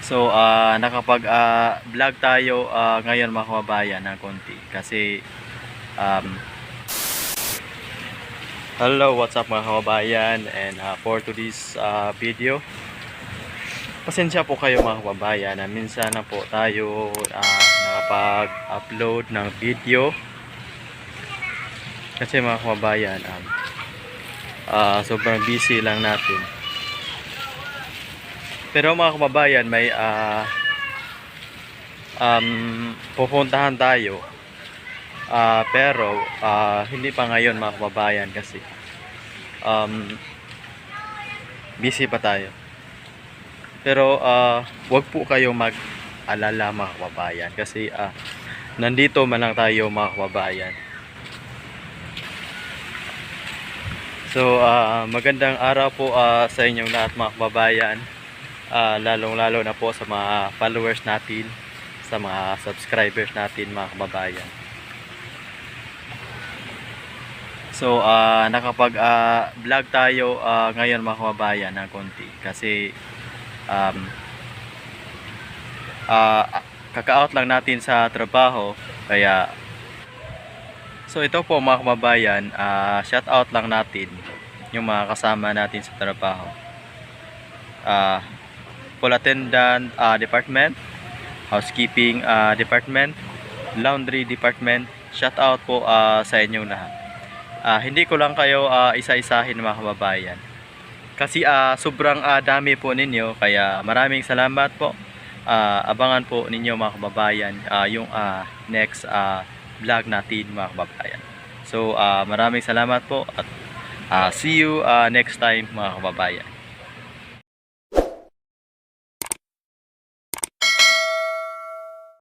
So, nakapag-vlog tayo ngayon mga kababayan ng konti kasi hello, what's up mga kababayan, and for today's video, pasensya po kayo mga kababayan na minsan na po tayo nakapag-upload ng video kasi mga kababayan sobrang busy lang natin. Pero mga kababayan, may pupuntahan tayo. Pero hindi pa ngayon mga kababayan kasi busy pa tayo. Pero wag po kayo mag-alala mga kababayan kasi nandito man lang tayo mga kababayan. So magandang araw po sa inyong lahat mga kababayan. Lalong-lalo na po sa mga followers natin, sa mga subscribers natin mga kababayan. So nakapag-vlog tayo ngayon mga kababayan ng konti kasi kaka-out lang natin sa trabaho, kaya so ito po mga kababayan, shout out lang natin yung mga kasama natin sa trabaho. Pool attendant department, housekeeping department, laundry department, shout out po sa inyong lahat. Hindi ko lang kayo isa-isahin mga kababayan kasi sobrang dami po ninyo, kaya maraming salamat po. Abangan po ninyo mga kababayan yung next vlog natin mga kababayan. So maraming salamat po at see you next time mga kababayan.